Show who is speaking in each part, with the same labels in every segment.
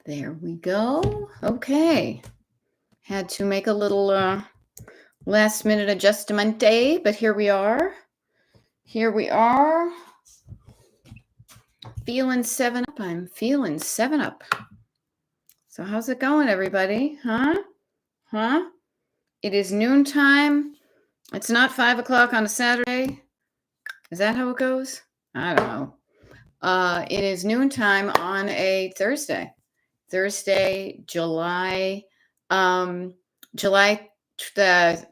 Speaker 1: There we go. Okay. Had to make a little last minute adjustment day, but here we are. Here we are. Feeling 7 up. I'm feeling 7 up. So how's it going, everybody? Huh? It is noontime. It's not 5 o'clock on a Saturday. Is that how it goes? I don't know. It is noontime on a Thursday. July the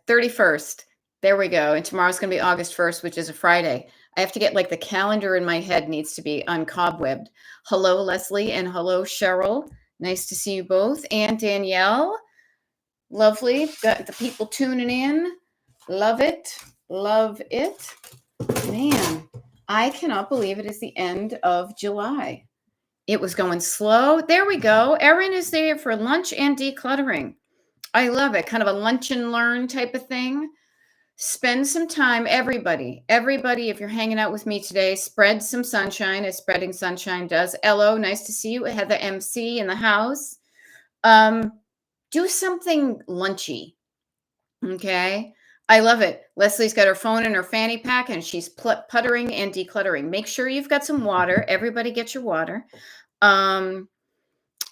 Speaker 1: 31st. There we go. And tomorrow's going to be August 1st, which is a Friday. I have to get the calendar in my head needs to be uncobwebbed. Hello, Leslie, and hello, Cheryl. Nice to see you both. And Danielle. Lovely. Got the people tuning in. Love it. Love it. Man, I cannot believe it is the end of July. It was going slow. There we go. Erin is there for lunch and decluttering. I love it. Kind of a lunch and learn type of thing. Spend some time, everybody, if you're hanging out with me today, spread some sunshine as spreading sunshine does. Ello, nice to see you. Heather MC in the house. Do something lunchy. Okay. I love it. Leslie's got her phone in her fanny pack and she's puttering and decluttering. Make sure you've got some water. Everybody get your water.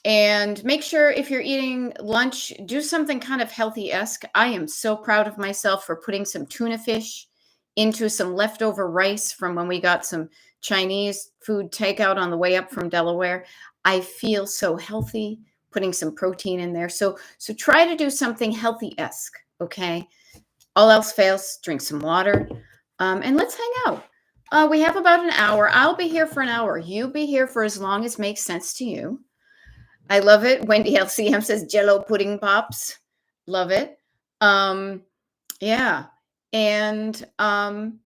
Speaker 1: And make sure if you're eating lunch, do something kind of healthy-esque. I am so proud of myself for putting some tuna fish into some leftover rice from when we got some Chinese food takeout on the way up from Delaware. I feel so healthy putting some protein in there. So try to do something healthy-esque, okay? All else fails, drink some water, and let's hang out. We have about an hour. I'll be here for an hour. You be here for as long as makes sense to you. I love it. Wendy LCM says Jello pudding pops. Love it. Yeah. And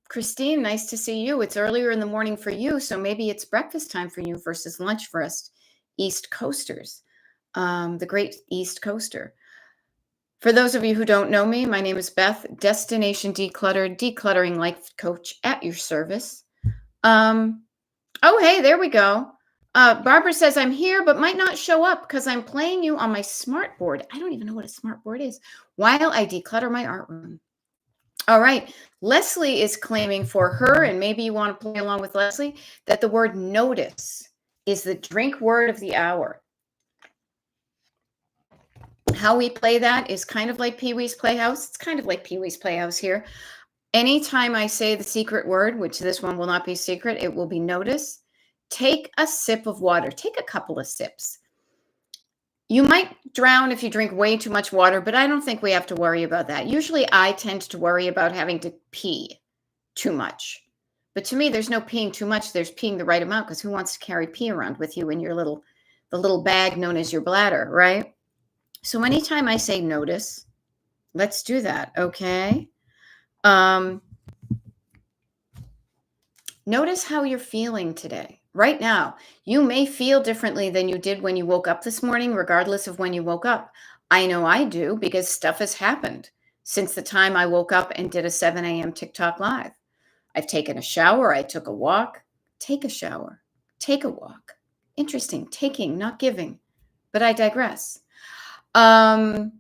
Speaker 1: Christine, nice to see you. It's earlier in the morning for you, so maybe it's breakfast time for you versus lunch for us East Coasters. The great East Coaster. For those of you who don't know me, my name is Beth, Destination Decluttered, decluttering life coach at your service. Oh, hey, there we go. Barbara says, I'm here, but might not show up because I'm playing you on my smart board. I don't even know what a smart board is. While I declutter my art room. All right. Leslie is claiming for her, and maybe you want to play along with Leslie, that the word notice is the drink word of the hour. How we play that is kind of like Pee-wee's Playhouse. It's kind of like Pee-wee's Playhouse here. Anytime I say the secret word, which this one will not be secret, it will be notice. Take a sip of water. Take a couple of sips. You might drown if you drink way too much water, but I don't think we have to worry about that. Usually I tend to worry about having to pee too much. But to me, there's no peeing too much. There's peeing the right amount because who wants to carry pee around with you in your the little bag known as your bladder, right? So anytime I say notice, let's do that, okay? Notice how you're feeling today. Right now, you may feel differently than you did when you woke up this morning, regardless of when you woke up. I know I do because stuff has happened since the time I woke up and did a 7 a.m. TikTok live. I've taken a shower. I took a walk. Take a shower. Take a walk. Interesting. Taking, not giving. But I digress. I've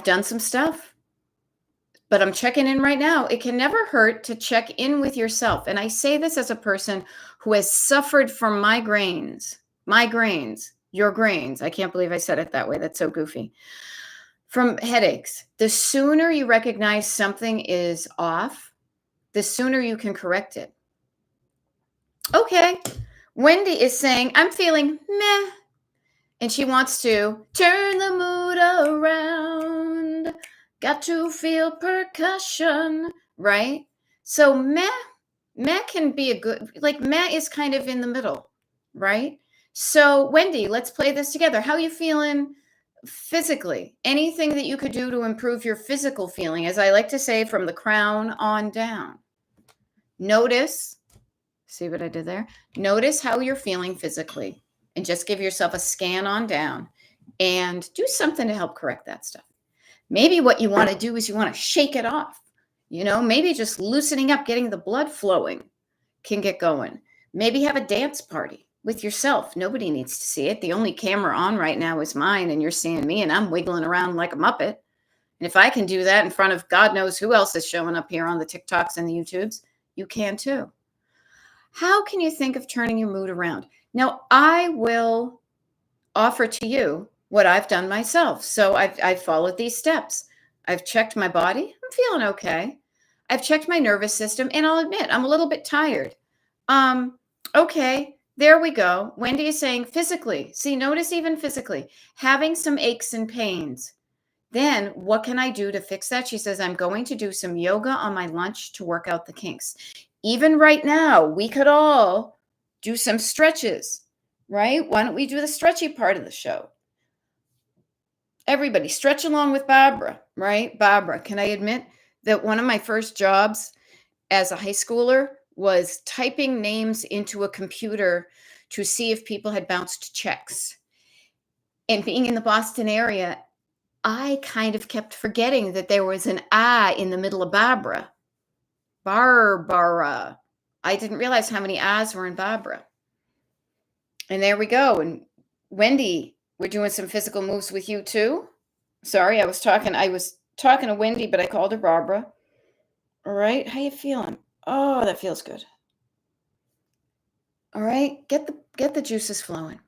Speaker 1: done some stuff. But I'm checking in right now. It can never hurt to check in with yourself. And I say this as a person who has suffered from migraines, your grains. I can't believe I said it that way. That's so goofy. From headaches. The sooner you recognize something is off, the sooner you can correct it. Okay. Wendy is saying, I'm feeling meh. And she wants to turn the mood around. Got to feel percussion, right? So meh can be a good, meh is kind of in the middle, right? So Wendy, let's play this together. How are you feeling physically? Anything that you could do to improve your physical feeling, as I like to say, from the crown on down. Notice, see what I did there? Notice how you're feeling physically and just give yourself a scan on down and do something to help correct that stuff. Maybe what you want to do is you want to shake it off. Maybe just loosening up, getting the blood flowing can get going. Maybe have a dance party. with yourself. Nobody needs to see it. The only camera on right now is mine, and you're seeing me, and I'm wiggling around like a Muppet. And if I can do that in front of God knows who else is showing up here on the TikToks and the YouTubes, you can too. How can you think of turning your mood around? Now, I will offer to you what I've done myself. So I've followed these steps. I've checked my body. I'm feeling okay. I've checked my nervous system, and I'll admit I'm a little bit tired. Okay, there we go. Wendy is saying physically. See, notice even physically, having some aches and pains. Then what can I do to fix that? She says, I'm going to do some yoga on my lunch to work out the kinks. Even right now, we could all do some stretches, right? Why don't we do the stretchy part of the show? Everybody stretch along with Barbara, right? Barbara, can I admit that one of my first jobs as a high schooler was typing names into a computer to see if people had bounced checks. And being in the Boston area, I kind of kept forgetting that there was an I in the middle of Barbara. Barbara. I didn't realize how many I's were in Barbara. And there we go. And Wendy, we're doing some physical moves with you too. Sorry, I was talking to Wendy, but I called her Barbara. All right, how you feeling? Oh, that feels good. All right, get the juices flowing.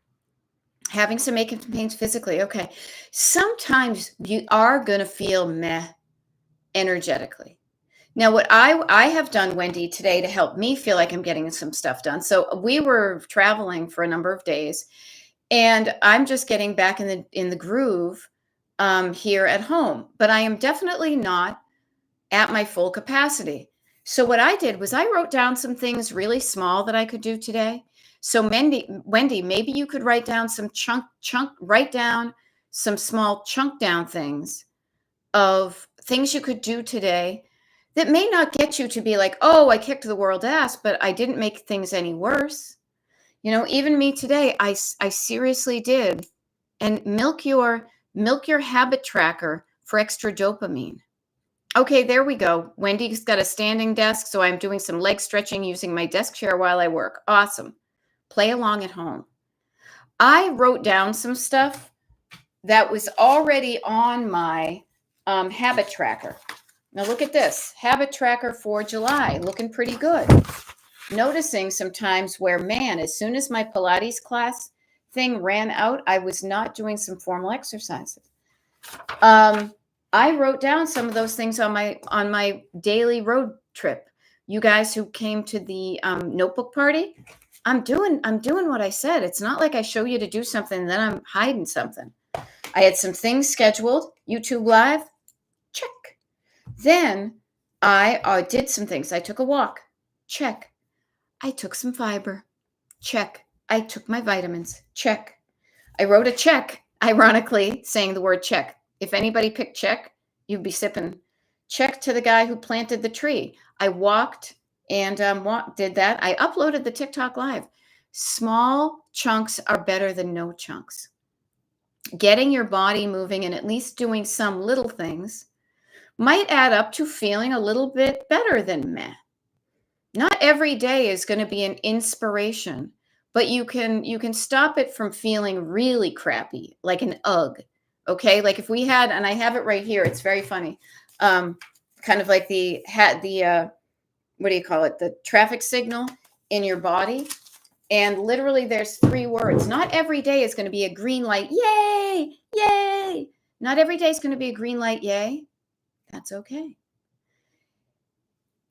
Speaker 1: Having some aches and pains physically. Okay. Sometimes you are going to feel meh energetically. Now, what I have done, Wendy, today to help me feel like I'm getting some stuff done. So we were traveling for a number of days, and I'm just getting back in the groove here at home. But I am definitely not at my full capacity. So what I did was I wrote down some things really small that I could do today. So Wendy, maybe you could write down some write down some small chunk down things of things you could do today that may not get you to be like, oh, I kicked the world ass, but I didn't make things any worse. You know, even me today, I seriously did. And milk your habit tracker for extra dopamine. Okay, there we go. Wendy's got a standing desk, so I'm doing some leg stretching using my desk chair while I work. Awesome. Play along at home. I wrote down some stuff that was already on my habit tracker. Now look at this. Habit tracker for July, looking pretty good. Noticing some times where, man, as soon as my Pilates class thing ran out, I was not doing some formal exercises. I wrote down some of those things on my daily road trip. You guys who came to the notebook party, I'm doing what I said. It's not like I show you to do something and then I'm hiding something. I had some things scheduled. YouTube Live, check. Then I did some things. I took a walk, check. I took some fiber, check. I took my vitamins, check. I wrote a check, ironically, saying the word check. If anybody picked check, you'd be sipping. Check to the guy who planted the tree. I walked and did that. I uploaded the TikTok Live. Small chunks are better than no chunks. Getting your body moving and at least doing some little things might add up to feeling a little bit better than meh. Not every day is going to be an inspiration, but you can stop it from feeling really crappy, like an ugh. Okay, like if we had, and I have it right here, it's very funny, kind of like what do you call it, the traffic signal in your body, and literally there's 3 words. Not every day is going to be a green light, yay, yay. Not every day is going to be a green light, yay. That's okay.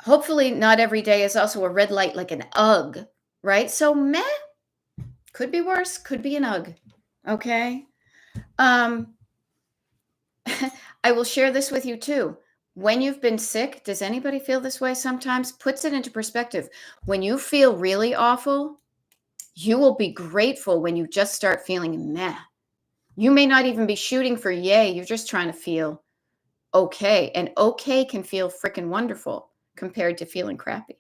Speaker 1: Hopefully not every day is also a red light, like an ugh, right? So meh, could be worse, could be an ugh, okay? I will share this with you too. When you've been sick, does anybody feel this way sometimes? Puts it into perspective. When you feel really awful, you will be grateful when you just start feeling meh. You may not even be shooting for yay. You're just trying to feel okay. And okay can feel freaking wonderful compared to feeling crappy.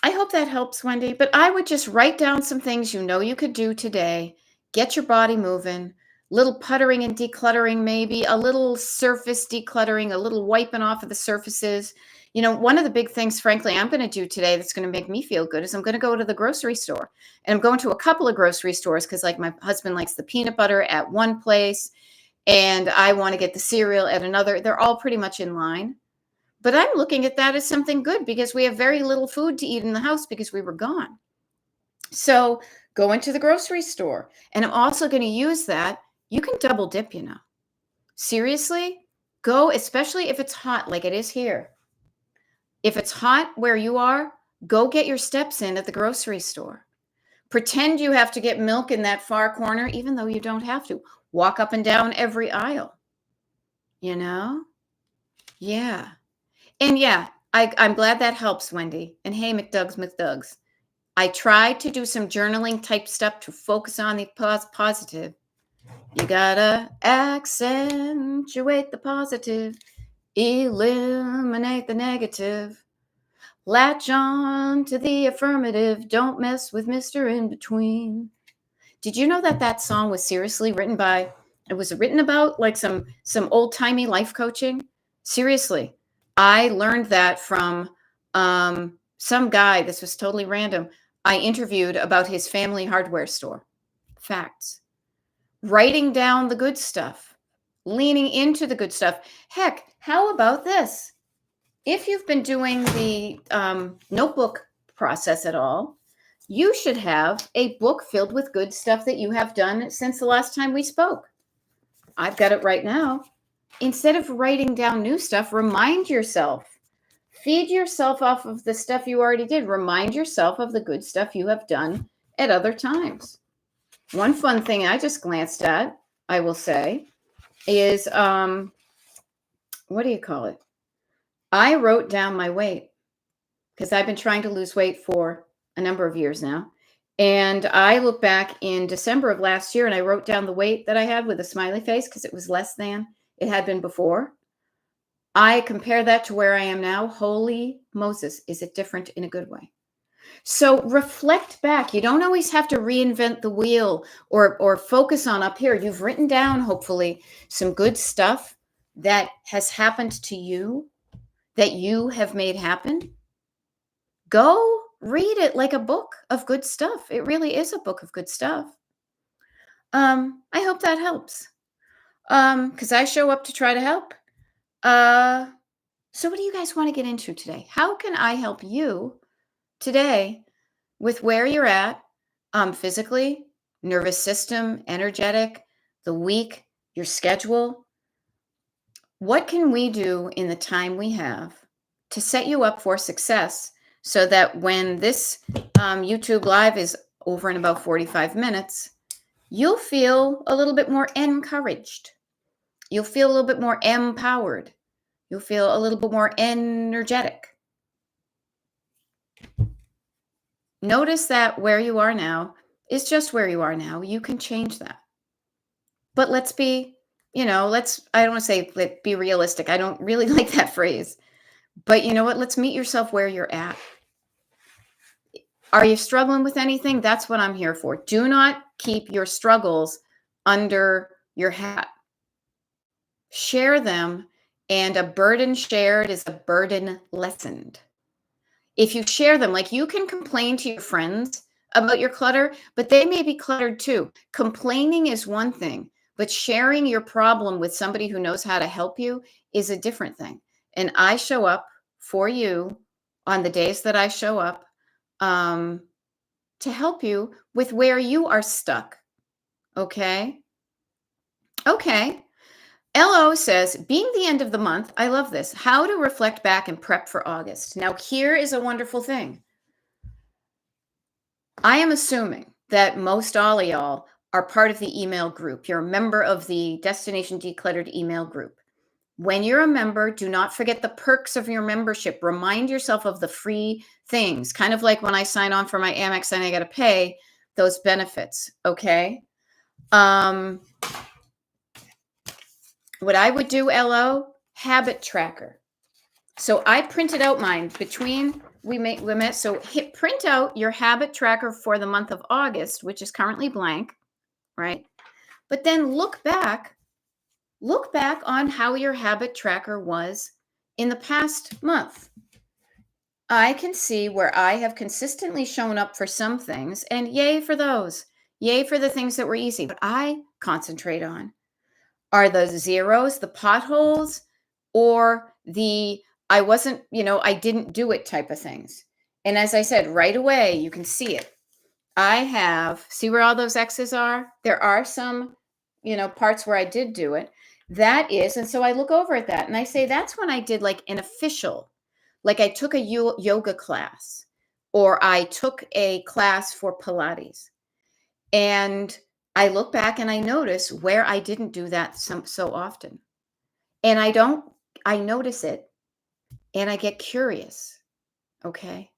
Speaker 1: I hope that helps, Wendy. But I would just write down some things you know you could do today. Get your body moving. little puttering and decluttering, maybe a little surface decluttering, a little wiping off of the surfaces. One of the big things, frankly, I'm going to do today that's going to make me feel good is I'm going to go to the grocery store. And I'm going to a couple of grocery stores because, like, my husband likes the peanut butter at one place and I want to get the cereal at another. They're all pretty much in line. But I'm looking at that as something good because we have very little food to eat in the house because we were gone. So go into the grocery store. And I'm also going to use that. You can double dip, Seriously, go, especially if it's hot like it is here. If it's hot where you are, go get your steps in at the grocery store. Pretend you have to get milk in that far corner, even though you don't have to. Walk up and down every aisle, Yeah. And yeah, I'm glad that helps, Wendy. And hey, McDugs. I tried to do some journaling type stuff to focus on the positive. You gotta accentuate the positive, eliminate the negative, latch on to the affirmative, don't mess with Mr. In Between. Did you know that song was seriously it was written about like some old-timey life coaching? Seriously. I learned that from some guy. This was totally random. I interviewed about his family hardware store. Facts. Writing down the good stuff, leaning into the good stuff. Heck, how about this? If you've been doing the notebook process at all, you should have a book filled with good stuff that you have done since the last time we spoke. I've got it right now. Instead of writing down new stuff, remind yourself. Feed yourself off of the stuff you already did. Remind yourself of the good stuff you have done at other times. One fun thing I just glanced at, I will say, is, what do you call it? I wrote down my weight because I've been trying to lose weight for a number of years now. And I look back in December of last year and I wrote down the weight that I had with a smiley face because it was less than it had been before. I compare that to where I am now. Holy Moses, is it different in a good way? So reflect back. You don't always have to reinvent the wheel or focus on up here. You've written down, hopefully, some good stuff that has happened to you, that you have made happen. Go read it like a book of good stuff. It really is a book of good stuff. I hope that helps. Because I show up to try to help. So what do you guys want to get into today? How can I help you today with where you're at, physically, nervous system, energetic, the week, your schedule? What can we do in the time we have to set you up for success so that when this YouTube Live is over in about 45 minutes, you'll feel a little bit more encouraged. You'll feel a little bit more empowered. You'll feel a little bit more energetic. Notice that where you are now is just where you are now. You can change that. But let's be, I don't want to say be realistic. I don't really like that phrase. But you know what? Let's meet yourself where you're at. Are you struggling with anything? That's what I'm here for. Do not keep your struggles under your hat. Share them, and a burden shared is a burden lessened. If you share them, like you can complain to your friends about your clutter, but they may be cluttered too. Complaining is one thing, but sharing your problem with somebody who knows how to help you is a different thing. And I show up for you on the days that I show up to help you with where you are stuck. Okay? Okay. LO says, being the end of the month, I love this. How to reflect back and prep for August. Now, here is a wonderful thing. I am assuming that most all of y'all are part of the email group. You're a member of the Destination Decluttered email group. When you're a member, do not forget the perks of your membership. Remind yourself of the free things, kind of like when I sign on for my Amex and I got to pay those benefits. Okay. What I would do, LO, habit tracker. So I printed out mine between we met. So print out your habit tracker for the month of August, which is currently blank, right? But then look back on how your habit tracker was in the past month. I can see where I have consistently shown up for some things, and yay for those. Yay for the things that were easy. What I concentrate on are the zeros, the potholes, or the I wasn't, I didn't do it type of things. And as I said, right away, you can see it. See where all those X's are? There are some, parts where I did do it. That is, and so I look over at that and I say, that's when I did like an official, like I took a yoga class or I took a class for Pilates. And I look back and I notice where I didn't do that so often. And I notice it and I get curious. Okay.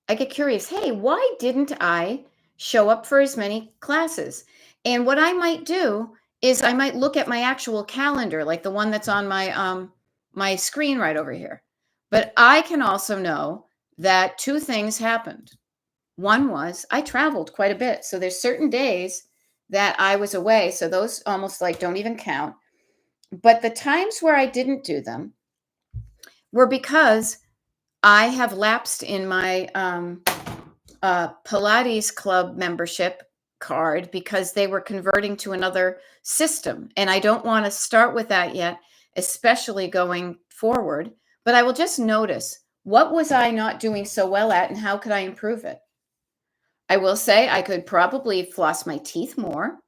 Speaker 1: I get curious. Hey, why didn't I show up for as many classes? And what I might do is I might look at my actual calendar, like the one that's on my screen right over here. But I can also know that two things happened. One was I traveled quite a bit. So there's certain days that I was away. So those almost like don't even count. But the times where I didn't do them were because I have lapsed in my Pilates club membership card because they were converting to another system. And I don't want to start with that yet, especially going forward. But I will just notice, what was I not doing so well at and how could I improve it? I will say I could probably floss my teeth more.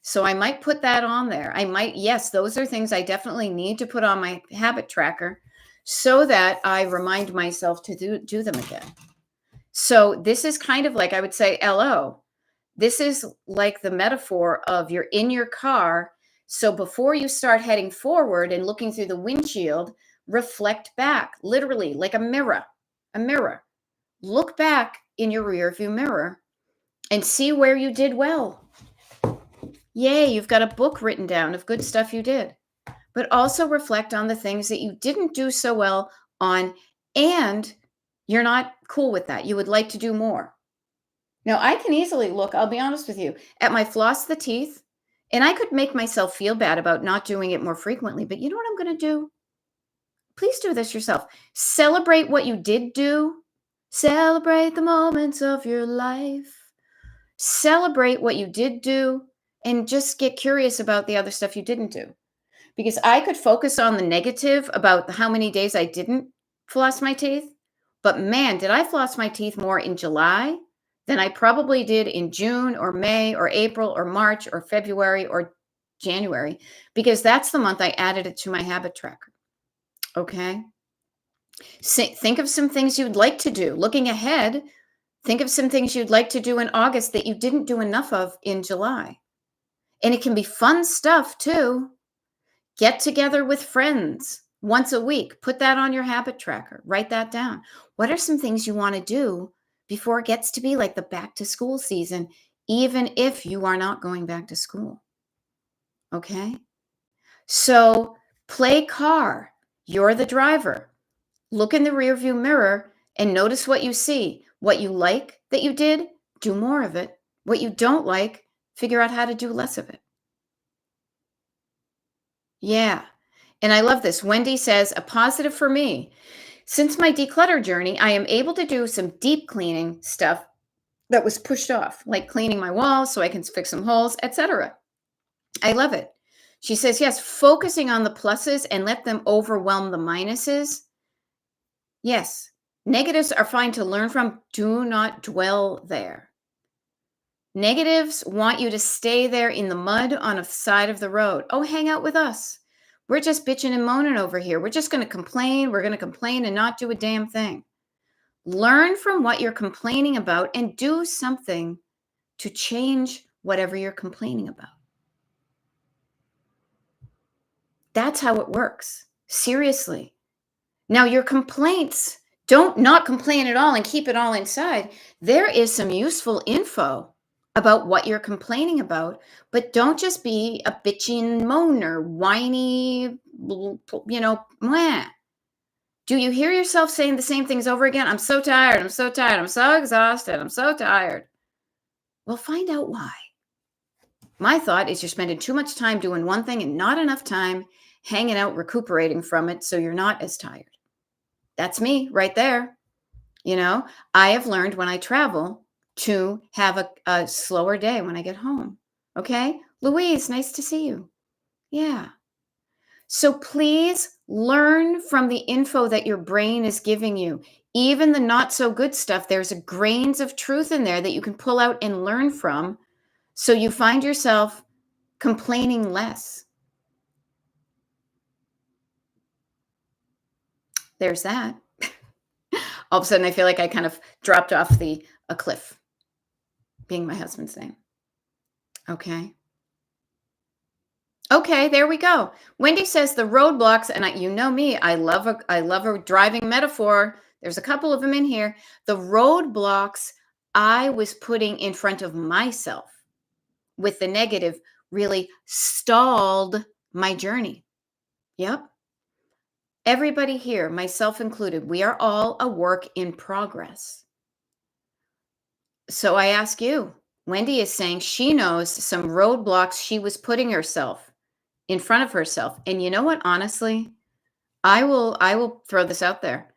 Speaker 1: So I might put that on there. Yes, those are things I definitely need to put on my habit tracker so that I remind myself to do them again. So this is kind of like, I would say, LO. This is like the metaphor of you're in your car. So before you start heading forward and looking through the windshield, reflect back, literally like a mirror. Look back in your rear view mirror and see where you did well. Yay, you've got a book written down of good stuff you did. But also reflect on the things that you didn't do so well on, and you're not cool with that. You would like to do more. Now, I can easily look, I'll be honest with you, at my floss the teeth, and I could make myself feel bad about not doing it more frequently. But you know what I'm going to do? Please do this yourself. Celebrate what you did do. Celebrate the moments of your life. Celebrate what you did do and just get curious about the other stuff you didn't do. Because I could focus on the negative about how many days I didn't floss my teeth. But man, did I floss my teeth more in July than I probably did in June or May or April or March or February or January, because that's the month I added it to my habit tracker. Okay. Think of some things you'd like to do. Looking ahead, think of some things you'd like to do in August that you didn't do enough of in July. And it can be fun stuff too. Get together with friends once a week. Put that on your habit tracker. Write that down. What are some things you want to do before it gets to be like the back to school season, even if you are not going back to school? Okay. So play car. You're the driver. Look in the rearview mirror and notice what you see. What you like that you did, do more of it. What you don't like, figure out how to do less of it. Yeah. And I love this. Wendy says, a positive for me. Since my declutter journey, I am able to do some deep cleaning stuff that was pushed off, like cleaning my walls so I can fix some holes, etc. I love it. She says, yes, focusing on the pluses and let them overwhelm the minuses. Yes, negatives are fine to learn from. Do not dwell there. Negatives want you to stay there in the mud on a side of the road. Oh, hang out with us. We're just bitching and moaning over here. We're just going to complain. We're going to complain and not do a damn thing. Learn from what you're complaining about and do something to change whatever you're complaining about. That's how it works. Seriously. Now, your complaints, don't not complain at all and keep it all inside. There is some useful info about what you're complaining about, but don't just be a bitching moaner, whiny, meh. Do you hear yourself saying the same things over again? I'm so tired. I'm so tired. I'm so exhausted. I'm so tired. Well, find out why. My thought is you're spending too much time doing one thing and not enough time hanging out, recuperating from it, so you're not as tired. That's me right there. You know, I have learned when I travel to have a slower day when I get home. Okay. Louise, nice to see you. Yeah. So please learn from the info that your brain is giving you. Even the not so good stuff, there's grains of truth in there that you can pull out and learn from. So you find yourself complaining less. There's that. All of a sudden, I feel like I kind of dropped off a cliff, being my husband's name. Okay. Okay, there we go. Wendy says the roadblocks, and you know me, I love a driving metaphor. There's a couple of them in here. The roadblocks I was putting in front of myself with the negative really stalled my journey. Yep. Everybody here, myself included, we are all a work in progress. So I ask you, Wendy is saying she knows some roadblocks she was putting herself in front of herself. And you know what? Honestly, I will throw this out there.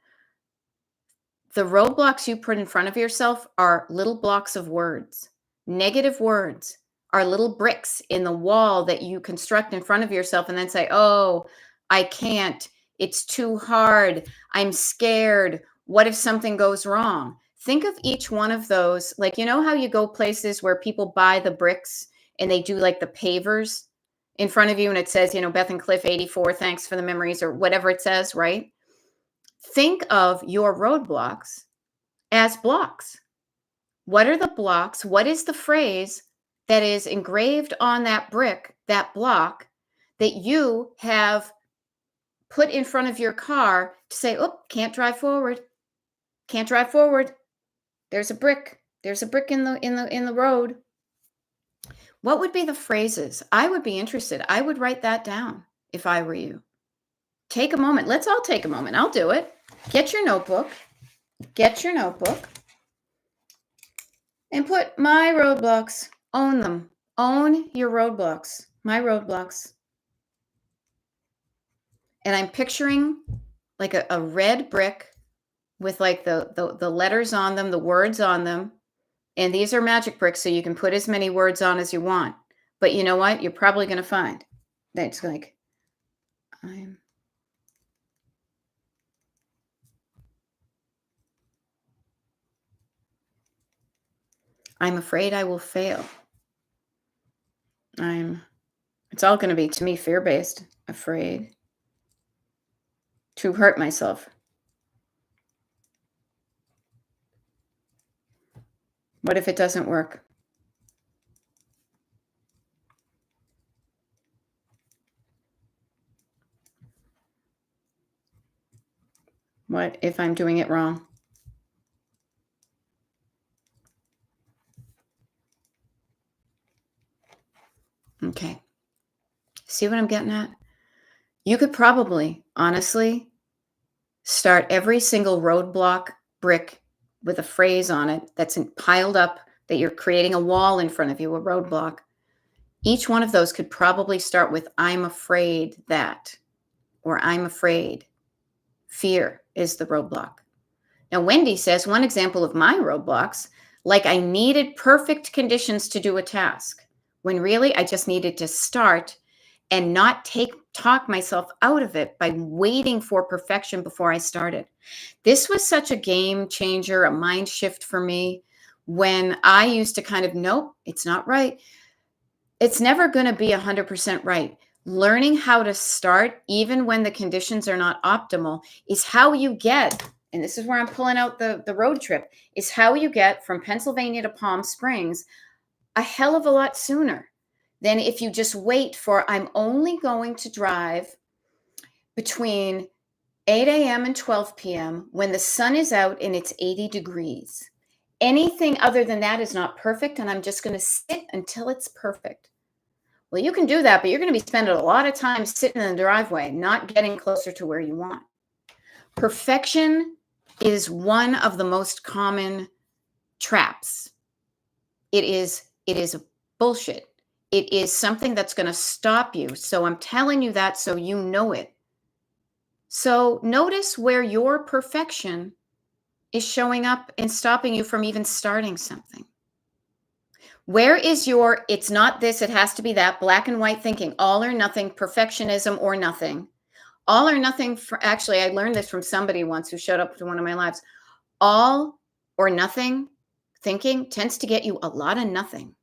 Speaker 1: The roadblocks you put in front of yourself are little blocks of words. Negative words are little bricks in the wall that you construct in front of yourself and then say, "Oh, I can't. It's too hard. I'm scared. What if something goes wrong?" Think of each one of those. Like, you know how you go places where people buy the bricks and they do like the pavers in front of you and it says, Beth and Cliff 84, thanks for the memories, or whatever it says, right? Think of your roadblocks as blocks. What are the blocks? What is the phrase that is engraved on that brick, that block, that you have put in front of your car to say, "Oh, can't drive forward. Can't drive forward. There's a brick. There's a brick in the road." What would be the phrases? I would be interested. I would write that down if I were you. Take a moment. Let's all take a moment. I'll do it. Get your notebook. Get your notebook. And put my roadblocks. Own them. Own your roadblocks. My roadblocks. And I'm picturing like a red brick with like the letters on them, the words on them. And these are magic bricks, so you can put as many words on as you want. But you know what? You're probably going to find that it's like, I'm afraid I will fail. It's all going to be, to me, fear-based. Afraid to hurt myself. What if it doesn't work? What if I'm doing it wrong? Okay. See what I'm getting at? You could probably, honestly, start every single roadblock brick with a phrase on it that's piled up, that you're creating a wall in front of you, a roadblock. Each one of those could probably start with, "I'm afraid that," or "I'm afraid." Fear is the roadblock. Now, Wendy says, one example of my roadblocks, like I needed perfect conditions to do a task, when really I just needed to start and not talk myself out of it by waiting for perfection before I started. This was such a game changer, a mind shift for me, when I used to kind of, nope, it's not right. It's never going to be 100% right. Learning how to start, even when the conditions are not optimal, is how you get, and this is where I'm pulling out the road trip, is how you get from Pennsylvania to Palm Springs a hell of a lot sooner than if you just wait for, I'm only going to drive between 8 a.m. and 12 p.m. when the sun is out and it's 80 degrees. Anything other than that is not perfect, and I'm just going to sit until it's perfect. Well, you can do that, but you're going to be spending a lot of time sitting in the driveway, not getting closer to where you want. Perfection is one of the most common traps. It is bullshit. It is something that's going to stop you. So I'm telling you that so you know it. So notice where your perfection is showing up and stopping you from even starting something. Where is your, it's not this, it has to be that, black and white thinking, all or nothing, perfectionism or nothing. All or nothing, actually, I learned this from somebody once who showed up to one of my lives. All or nothing thinking tends to get you a lot of nothing.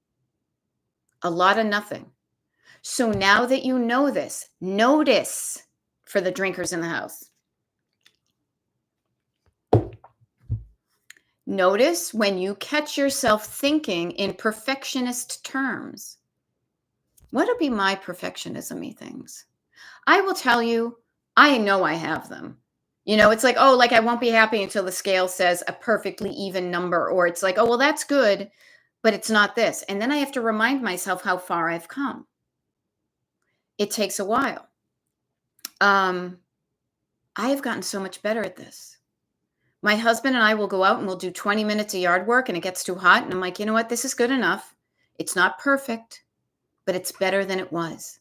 Speaker 1: A lot of nothing. So now that you know this, notice for the drinkers in the house. Notice when you catch yourself thinking in perfectionist terms. What would be my perfectionism-y things? I will tell you, I know I have them. It's like, oh, like I won't be happy until the scale says a perfectly even number, or it's like, oh, well, that's good, but it's not this. And then I have to remind myself how far I've come. It takes a while. I have gotten so much better at this. My husband and I will go out and we'll do 20 minutes of yard work and it gets too hot. And I'm like, you know what? This is good enough. It's not perfect, but it's better than it was.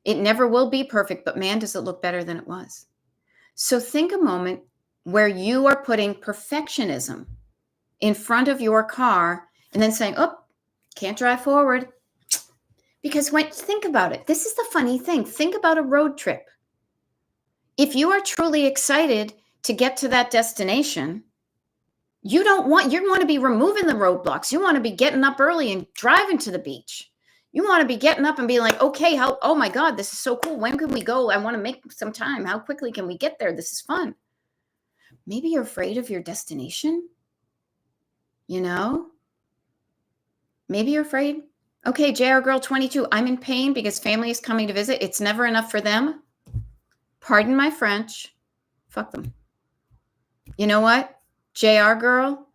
Speaker 1: It never will be perfect, but man, does it look better than it was. So think a moment where you are putting perfectionism in front of your car and then saying, oh, can't drive forward. Because think about it. This is the funny thing. Think about a road trip. If you are truly excited to get to that destination, you want to be removing the roadblocks. You want to be getting up early and driving to the beach. You want to be getting up and being like, okay, oh my God, this is so cool. When can we go? I want to make some time. How quickly can we get there? This is fun. Maybe you're afraid of your destination. Maybe you're afraid. Okay, JR Girl 22, I'm in pain because family is coming to visit. It's never enough for them. Pardon my French. Fuck them. You know what? JR Girl,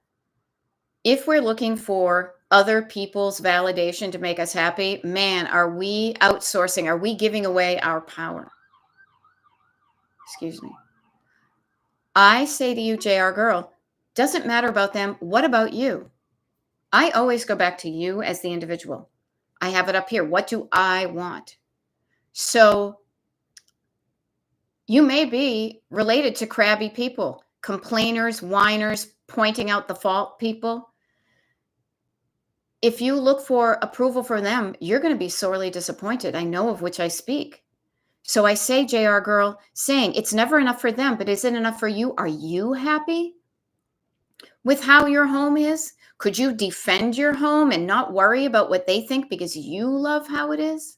Speaker 1: if we're looking for other people's validation to make us happy, man, are we outsourcing? Are we giving away our power? Excuse me. I say to you, JR Girl, doesn't matter about them. What about you? I always go back to you as the individual. I have it up here. What do I want? So you may be related to crabby people, complainers, whiners, pointing out the fault people. If you look for approval from them, you're going to be sorely disappointed. I know of which I speak. So I say, JR Girl, saying it's never enough for them, but is it enough for you? Are you happy with how your home is? Could you defend your home and not worry about what they think because you love how it is?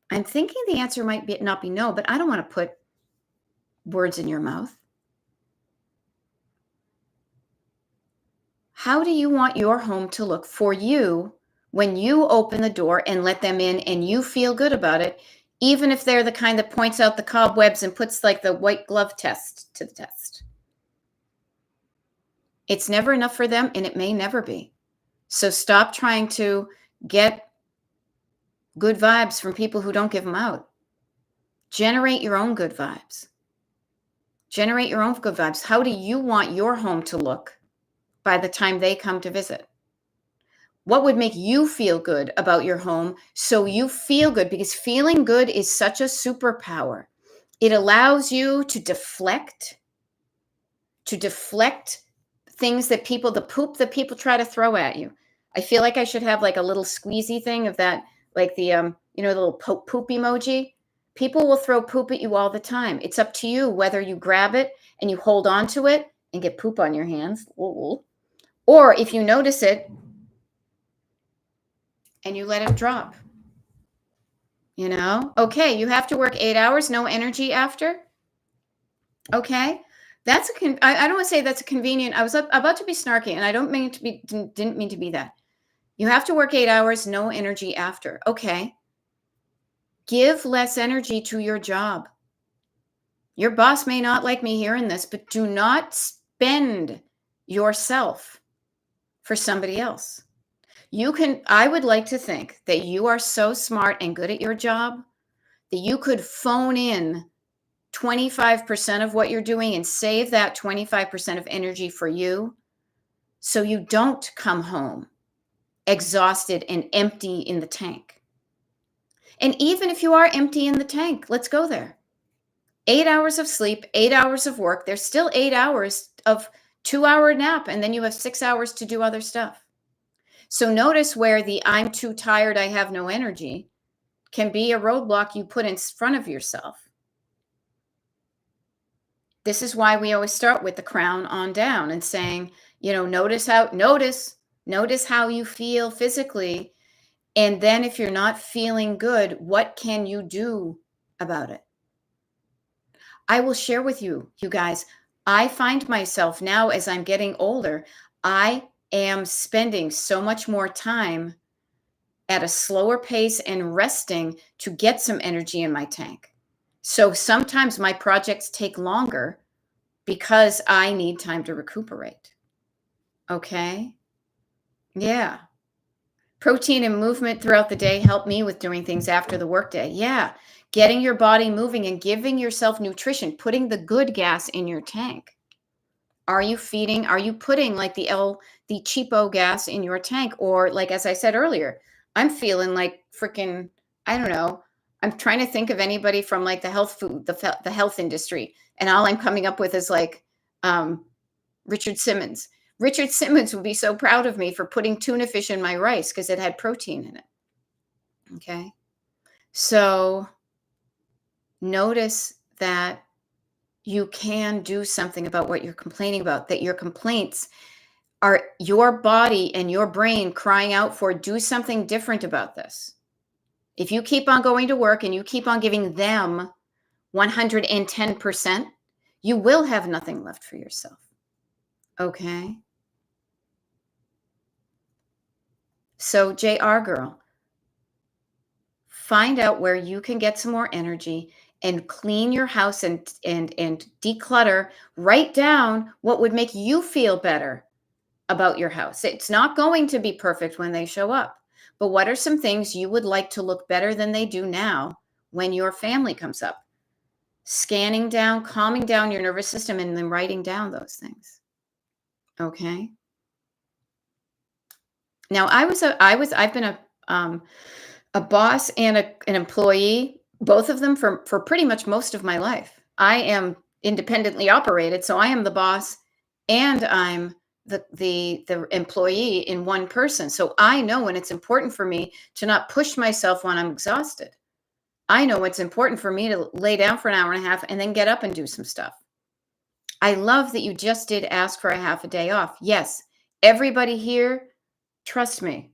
Speaker 1: I'm thinking the answer might not be no, but I don't want to put words in your mouth. How do you want your home to look for you when you open the door and let them in and you feel good about it, even if they're the kind that points out the cobwebs and puts like the white glove test to the test? It's never enough for them, and it may never be. So stop trying to get good vibes from people who don't give them out. Generate your own good vibes. Generate your own good vibes. How do you want your home to look by the time they come to visit? What would make you feel good about your home so you feel good? Because feeling good is such a superpower. It allows you to deflect things that the poop that people try to throw at you. I feel like I should have like a little squeezy thing of that, like the the little poop emoji. People will throw poop at you all the time. It's up to you whether you grab it and you hold on to it and get poop on your hands, or if you notice it and you let it drop. Okay, you have to work 8 hours, no energy after. Okay. I don't want to say that's a convenient. I was about to be snarky, and I didn't mean to be that. You have to work 8 hours, no energy after. Okay. Give less energy to your job. Your boss may not like me hearing this, but do not spend yourself for somebody else. I would like to think that you are so smart and good at your job that you could phone in 25% of what you're doing and save that 25% of energy for you so you don't come home exhausted and empty in the tank. And even if you are empty in the tank, let's go there. 8 hours of sleep, 8 hours of work, there's still 8 hours of 2 hour nap, and then you have 6 hours to do other stuff. So notice where the I'm too tired, I have no energy can be a roadblock you put in front of yourself. This is why we always start with the crown on down and saying, notice how you feel physically. And then if you're not feeling good, what can you do about it? I will share with you, you guys, I find myself now as I'm getting older, I am spending so much more time at a slower pace and resting to get some energy in my tank. So sometimes my projects take longer because I need time to recuperate. Okay? Yeah. Protein and movement throughout the day help me with doing things after the workday. Yeah. Getting your body moving and giving yourself nutrition, putting the good gas in your tank. Are you putting like the cheapo gas in your tank? Or like, as I said earlier, I'm feeling like freaking, I don't know. I'm trying to think of anybody from like the the health industry. And all I'm coming up with is like Richard Simmons. Richard Simmons would be so proud of me for putting tuna fish in my rice because it had protein in it. Okay. So notice that you can do something about what you're complaining about, that your complaints are your body and your brain crying out for do something different about this. If you keep on going to work and you keep on giving them 110%, you will have nothing left for yourself. Okay. So JR girl, find out where you can get some more energy and clean your house and declutter. Write down what would make you feel better about your house. It's not going to be perfect when they show up, but what are some things you would like to look better than they do now when your family comes up? Scanning down, calming down your nervous system, and then writing down those things. Okay. Now I've been a boss and an employee, both of them for pretty much most of my life. I am independently operated, so I am the boss and I'm the employee in one person. So I know when it's important for me to not push myself when I'm exhausted. I know it's important for me to lay down for an hour and a half and then get up and do some stuff. I love that you just did ask for a half a day off. Yes, everybody here, trust me,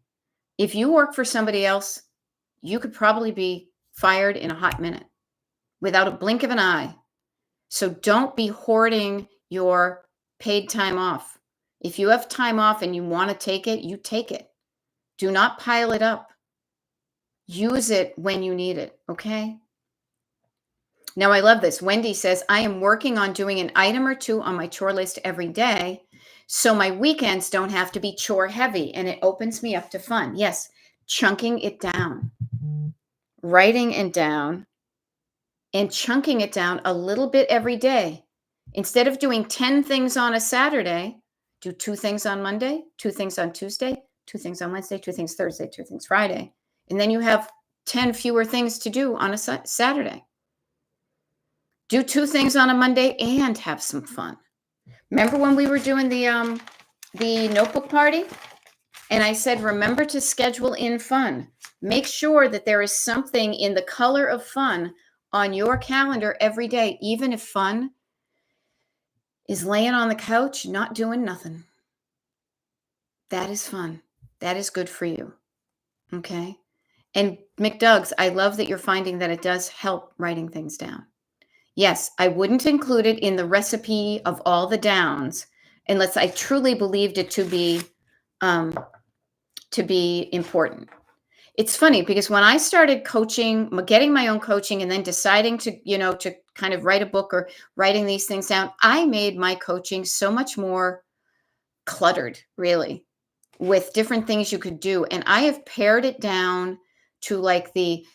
Speaker 1: if you work for somebody else, you could probably be fired in a hot minute without a blink of an eye. So don't be hoarding your paid time off. If you have time off and you want to take it, you take it. Do not pile it up. Use it when you need it, okay? Now, I love this. Wendy says, I am working on doing an item or two on my chore list every day so my weekends don't have to be chore heavy and it opens me up to fun. Yes, chunking it down, writing it down, and chunking it down a little bit every day. Instead of doing 10 things on a Saturday, do 2 things on Monday, 2 things on Tuesday, 2 things on Wednesday, 2 things Thursday, 2 things Friday. And then you have 10 fewer things to do on a Saturday. Do 2 things on a Monday and have some fun. Remember when we were doing the notebook party? And I said, remember to schedule in fun. Make sure that there is something in the color of fun on your calendar every day, even if fun is laying on the couch, not doing nothing. That is fun. That is good for you. Okay. And McDougs, I love that you're finding that it does help writing things down. Yes, I wouldn't include it in the recipe of all the downs unless I truly believed it to be important. It's funny because when I started coaching, getting my own coaching and then deciding to, to kind of write a book or writing these things down, I made my coaching so much more cluttered, really, with different things you could do. And I have pared it down to like the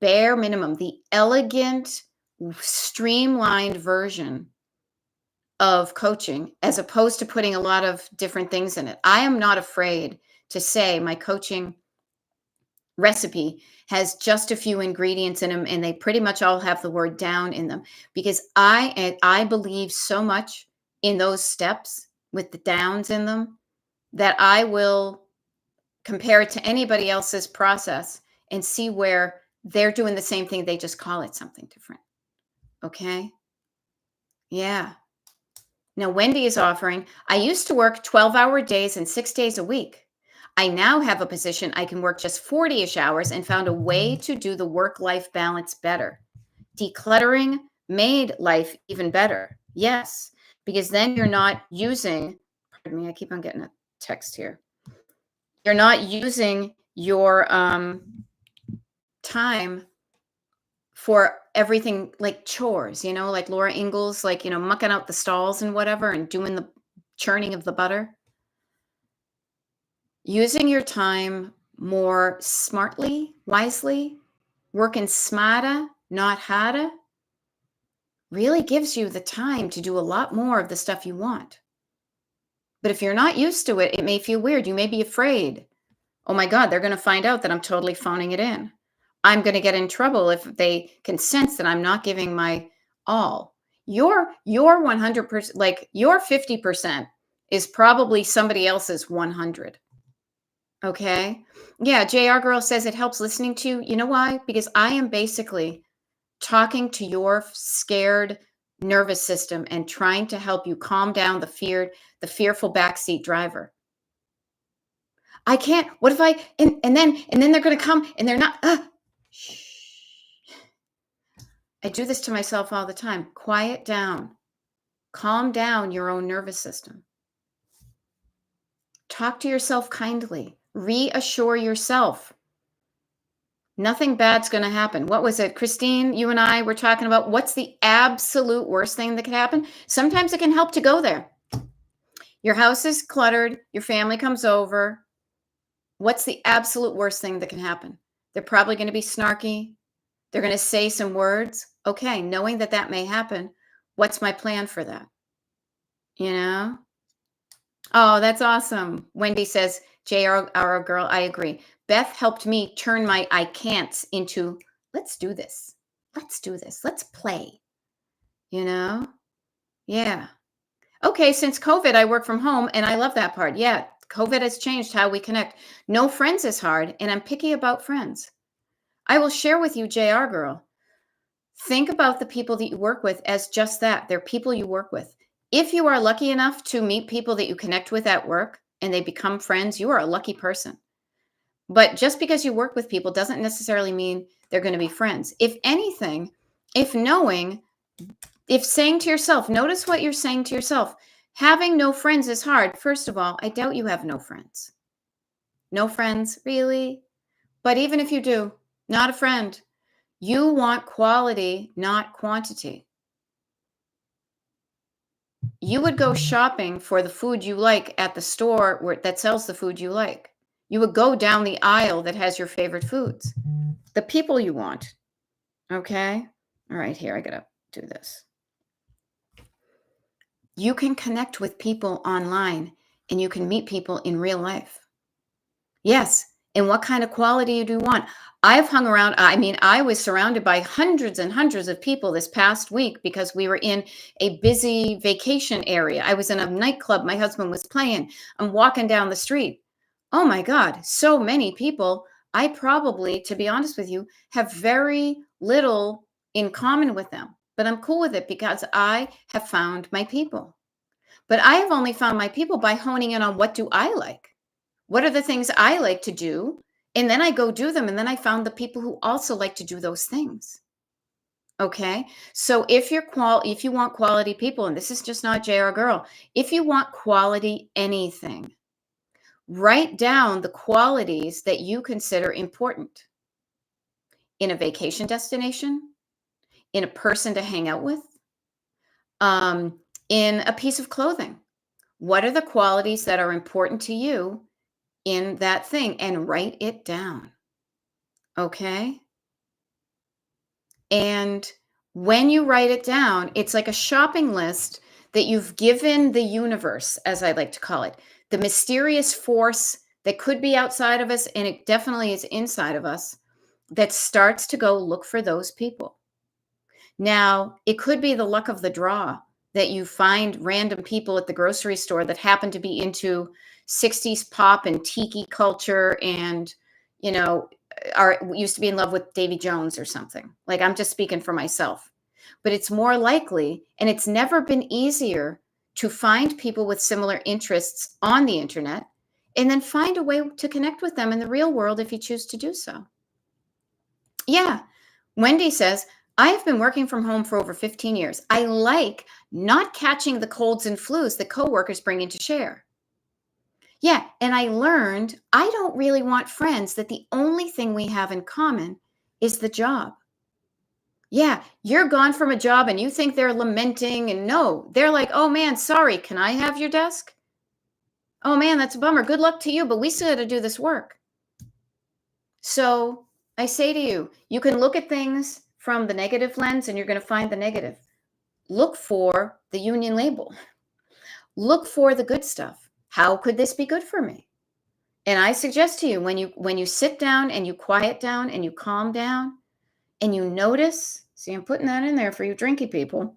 Speaker 1: bare minimum, the elegant, streamlined version of coaching, as opposed to putting a lot of different things in it. I am not afraid to say my coaching recipe has just a few ingredients in them, and they pretty much all have the word down in them, because I believe so much in those steps with the downs in them that I will compare it to anybody else's process and see where they're doing the same thing, they just call it something different. Okay? Yeah. Now, Wendy is offering, I used to work 12-hour days and 6 days a week. I now have a position I can work just 40-ish hours and found a way to do the work-life balance better. Decluttering made life even better. Yes, because then you're not using, pardon me, I keep on getting a text here. You're not using your time for everything like chores, like Laura Ingalls, like, mucking out the stalls and whatever and doing the churning of the butter. Using your time more smartly, wisely, working smarter, not harder, really gives you the time to do a lot more of the stuff you want. But if you're not used to it, it may feel weird. You may be afraid. Oh my God, they're going to find out that I'm totally phoning it in. I'm going to get in trouble if they can sense that I'm not giving my all. Your 100%, like your 50% is probably somebody else's 100. Okay. Yeah. JR Girl says it helps listening to you. You know why? Because I am basically talking to your scared nervous system and trying to help you calm down the fearful backseat driver. I can't, what if I, and then they're going to come and they're not, shh. I do this to myself all the time. Quiet down. Calm down your own nervous system. Talk to yourself kindly. Reassure yourself. Nothing bad's going to happen. What was it? Christine, you and I were talking about what's the absolute worst thing that could happen? Sometimes it can help to go there. Your house is cluttered. Your family comes over. What's the absolute worst thing that can happen? They're probably going to be snarky. They're going to say some words. Okay, knowing that that may happen, what's my plan for that? Oh, that's awesome. Wendy says, JR, our girl, I agree. Beth helped me turn my I can'ts into, let's do this. Let's do this. Let's play. Yeah. Okay, since COVID, I work from home and I love that part. Yeah, COVID has changed how we connect. No friends is hard, and I'm picky about friends. I will share with you, JR Girl. Think about the people that you work with as just that. They're people you work with. If you are lucky enough to meet people that you connect with at work and they become friends, you are a lucky person. But just because you work with people doesn't necessarily mean they're going to be friends. If anything, if saying to yourself, notice what you're saying to yourself, having no friends is hard. First of all, I doubt you have no friends. No friends, really? But even if you do, not a friend. You want quality, not quantity. You would go shopping for the food you like at the store that sells the food you like. You would go down the aisle that has your favorite foods. The people you want. Okay? All right, here, I got to do this. You can connect with people online and you can meet people in real life. Yes. And what kind of quality do you want? I've hung around. I was surrounded by hundreds and hundreds of people this past week because we were in a busy vacation area. I was in a nightclub. My husband was playing. I'm walking down the street. Oh my God, so many people. I probably, to be honest with you, have very little in common with them, but I'm cool with it because I have found my people. But I have only found my people by honing in on what do I like? What are the things I like to do? And then I go do them. And then I found the people who also like to do those things. Okay. So if you want quality people, and this is just not JR Girl, if you want quality anything, write down the qualities that you consider important in a vacation destination, in a person to hang out with, in a piece of clothing. What are the qualities that are important to you in that thing, and write it down? Okay. And when you write it down, it's like a shopping list that you've given the universe, as I like to call it, the mysterious force that could be outside of us, and it definitely is inside of us, that starts to go look for those people. Now, it could be the luck of the draw that you find random people at the grocery store that happen to be into 60s pop and tiki culture and, you know, are used to be in love with Davy Jones or something. Like, I'm just speaking for myself. But it's more likely, and it's never been easier to find people with similar interests on the internet and then find a way to connect with them in the real world if you choose to do so. Yeah. Wendy says, I have been working from home for over 15 years. I like not catching the colds and flus that coworkers bring in to share. Yeah. And I learned I don't really want friends that the only thing we have in common is the job. Yeah. You're gone from a job and you think they're lamenting, and no, they're like, oh man, sorry. Can I have your desk? Oh man, that's a bummer. Good luck to you, but we still got to do this work. So I say to you, you can look at things from the negative lens and you're going to find the negative. Look for the union label. Look for the good stuff. How could this be good for me? And I suggest to you, when you sit down and you quiet down and you calm down and you notice, see, I'm putting that in there for you drinky people.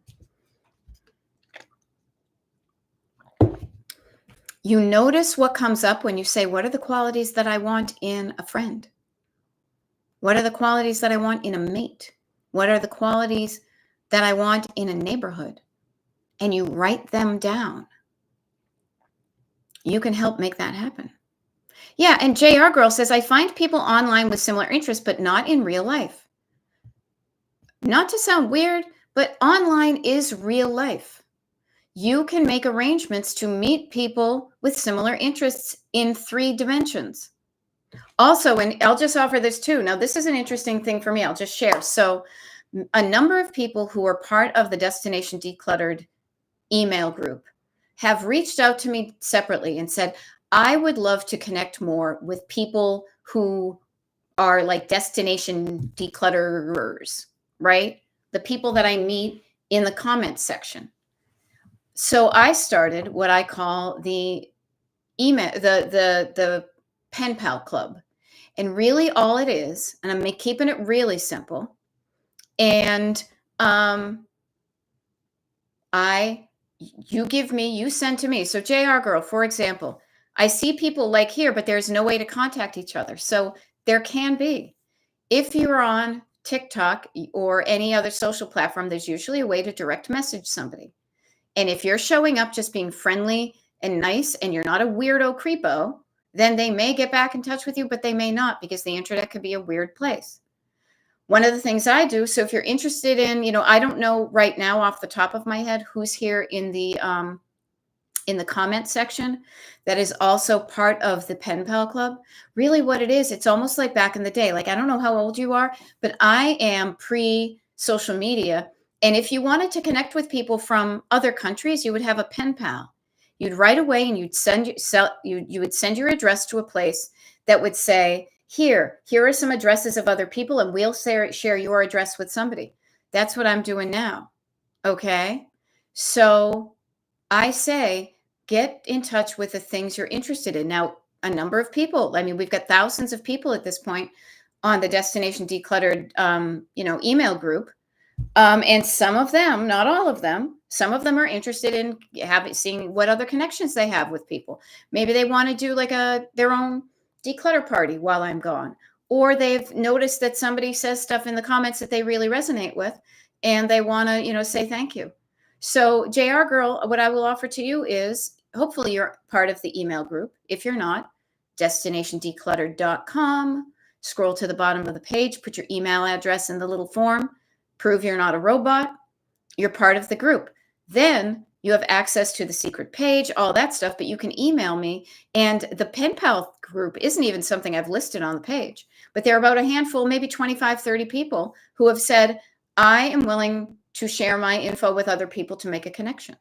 Speaker 1: You notice what comes up when you say, what are the qualities that I want in a friend? What are the qualities that I want in a mate? What are the qualities that I want in a neighborhood? And you write them down. You can help make that happen. Yeah, and JR Girl says, I find people online with similar interests, but not in real life. Not to sound weird, but online is real life. You can make arrangements to meet people with similar interests in 3 dimensions. Also, and I'll just offer this too. Now, this is an interesting thing for me. I'll just share. So, a number of people who are part of the Destination Decluttered email group have reached out to me separately and said, I would love to connect more with people who are like destination declutterers, right? The people that I meet in the comments section. So I started what I call the email, the pen pal club. And really all it is, and I'm keeping it really simple. And you send to me. So JR Girl, for example, I see people like here, but there's no way to contact each other. So there can be. If you're on TikTok or any other social platform, there's usually a way to direct message somebody. And if you're showing up just being friendly and nice and you're not a weirdo creepo, then they may get back in touch with you, but they may not, because the internet can be a weird place. One of the things I do, so if you're interested in, I don't know right now off the top of my head who's here in the comment section that is also part of the Pen Pal Club. Really what it is, it's almost like back in the day. Like, I don't know how old you are, but I am pre-social media. And if you wanted to connect with people from other countries, you would have a pen pal. You'd write away and you would send your address to a place that would say, here are some addresses of other people, and we'll share your address with somebody. That's what I'm doing now. Okay. So I say, get in touch with the things you're interested in. Now, a number of people, we've got thousands of people at this point on the Destination Decluttered, email group. And some of them, not all of them, some of them are interested in seeing what other connections they have with people. Maybe they want to do like their own declutter party while I'm gone, or they've noticed that somebody says stuff in the comments that they really resonate with, and they want to, say thank you. So JR Girl, what I will offer to you is, hopefully you're part of the email group. If you're not, destinationdecluttered.com, scroll to the bottom of the page, put your email address in the little form, prove you're not a robot, you're part of the group. Then you have access to the secret page, all that stuff, but you can email me. And the Pen Pal group isn't even something I've listed on the page, but there are about a handful, maybe 25, 30 people who have said, I am willing to share my info with other people to make a connection.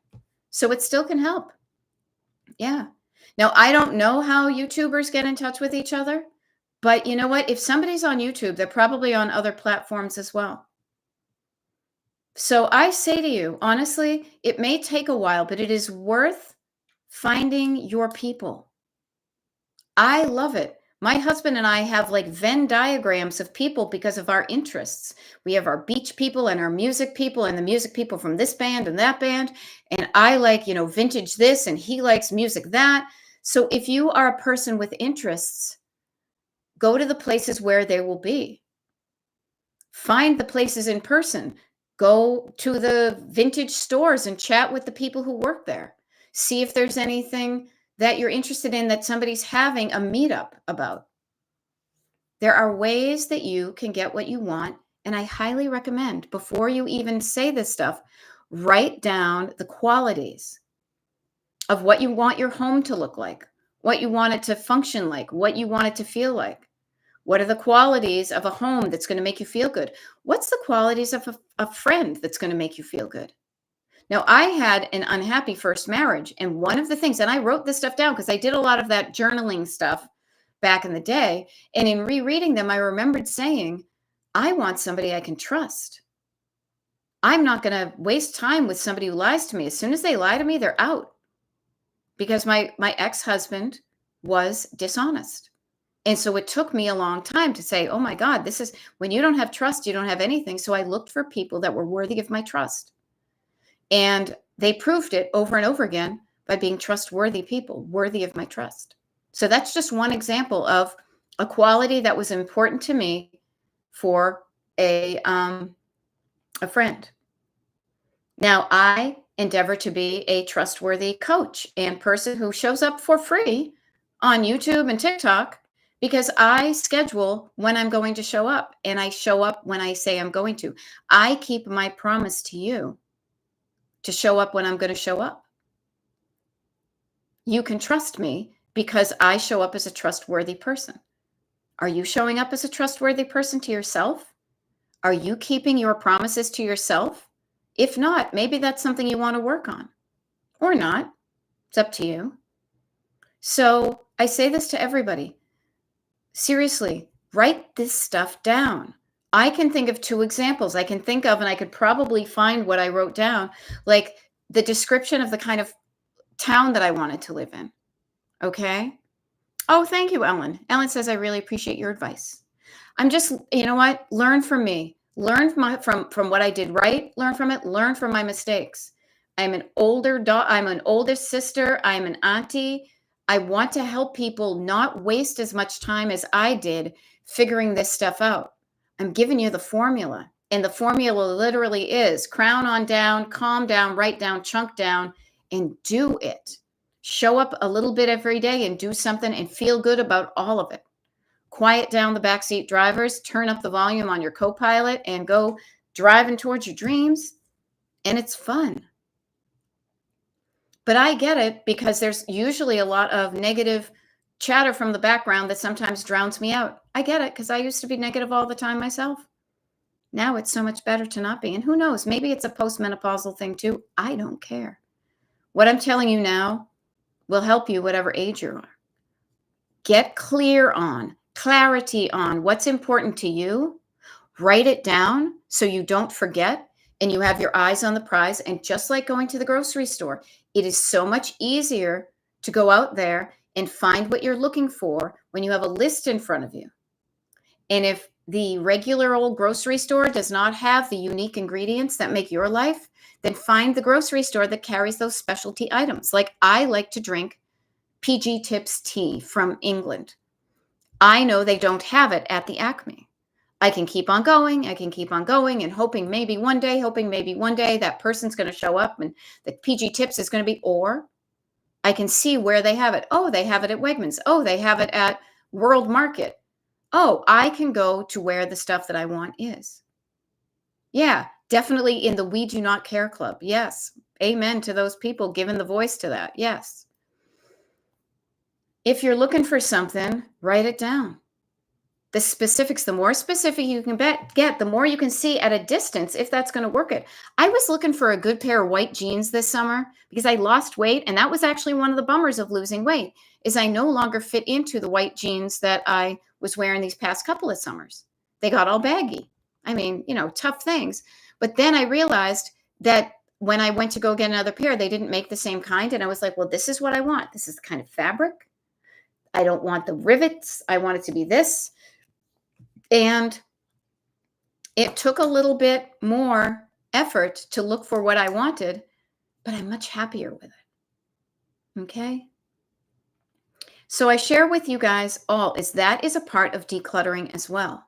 Speaker 1: So it still can help. Yeah. Now, I don't know how YouTubers get in touch with each other, but you know what? If somebody's on YouTube, they're probably on other platforms as well. So I say to you, honestly, it may take a while, but it is worth finding your people. I love it. My husband and I have like Venn diagrams of people because of our interests. We have our beach people and our music people and the music people from this band and that band. And I like, vintage this and he likes music that. So if you are a person with interests, go to the places where they will be. Find the places in person. Go to the vintage stores and chat with the people who work there. See if there's anything that you're interested in that somebody's having a meetup about. There are ways that you can get what you want. And I highly recommend, before you even say this stuff, write down the qualities of what you want your home to look like, what you want it to function like, what you want it to feel like. What are the qualities of a home that's going to make you feel good? What's the qualities of a friend that's going to make you feel good? Now, I had an unhappy first marriage. And one of the things, and I wrote this stuff down because I did a lot of that journaling stuff back in the day. And in rereading them, I remembered saying, I want somebody I can trust. I'm not going to waste time with somebody who lies to me. As soon as they lie to me, they're out. Because my ex-husband was dishonest. And so it took me a long time to say, oh my God, this is when you don't have trust, you don't have anything. So I looked for people that were worthy of my trust. And they proved it over and over again by being trustworthy people, worthy of my trust. So that's just one example of a quality that was important to me for a friend. Now, I endeavor to be a trustworthy coach and person who shows up for free on YouTube and TikTok because I schedule when I'm going to show up and I show up when I say I'm going to. I keep my promise to you to show up when I'm going to show up. You can trust me because I show up as a trustworthy person. Are you showing up as a trustworthy person to yourself? Are you keeping your promises to yourself? If not, maybe that's something you want to work on or not. It's up to you. So I say this to everybody. Seriously, write this stuff down. I can think of 2 examples I can think of, and I could probably find what I wrote down, like the description of the kind of town that I wanted to live in. Okay. Oh, thank you, Ellen. Ellen says, I really appreciate your advice. I'm just, you know what? Learn from me. Learn from what I did right. Learn from it. Learn from my mistakes. I'm an I'm an oldest sister. I'm an auntie. I want to help people not waste as much time as I did figuring this stuff out. I'm giving you the formula. And the formula literally is crown on down, calm down, write down, chunk down, and do it. Show up a little bit every day and do something and feel good about all of it. Quiet down the backseat drivers, turn up the volume on your co-pilot and go driving towards your dreams. And it's fun. But I get it because there's usually a lot of negative chatter from the background that sometimes drowns me out. I get it because I used to be negative all the time myself. Now it's so much better to not be. And who knows, maybe it's a postmenopausal thing too. I don't care. What I'm telling you now will help you whatever age you are. Get clarity on what's important to you. Write it down so you don't forget and you have your eyes on the prize. And just like going to the grocery store, it is so much easier to go out there and find what you're looking for when you have a list in front of you. And if the regular old grocery store does not have the unique ingredients that make your life, then find the grocery store that carries those specialty items. Like I like to drink PG Tips tea from England. I know they don't have it at the Acme. I can keep on going. I can keep on going and hoping maybe one day that person's going to show up and the PG Tips is going to be, or I can see where they have it. Oh, they have it at Wegmans. Oh, they have it at World Market. Oh, I can go to where the stuff that I want is. Yeah, definitely in the We Do Not Care Club. Yes. Amen to those people giving the voice to that. Yes. If you're looking for something, write it down. The specifics, the more specific you can get, the more you can see at a distance if that's going to work it. I was looking for a good pair of white jeans this summer because I lost weight. And that was actually one of the bummers of losing weight is I no longer fit into the white jeans that I was wearing these past couple of summers. They got all baggy. I mean, tough things. But then I realized that when I went to go get another pair, they didn't make the same kind. And I was like, well, this is what I want. This is the kind of fabric. I don't want the rivets. I want it to be this. And it took a little bit more effort to look for what I wanted, but I'm much happier with it. Okay. So I share with you guys all is that is a part of decluttering as well.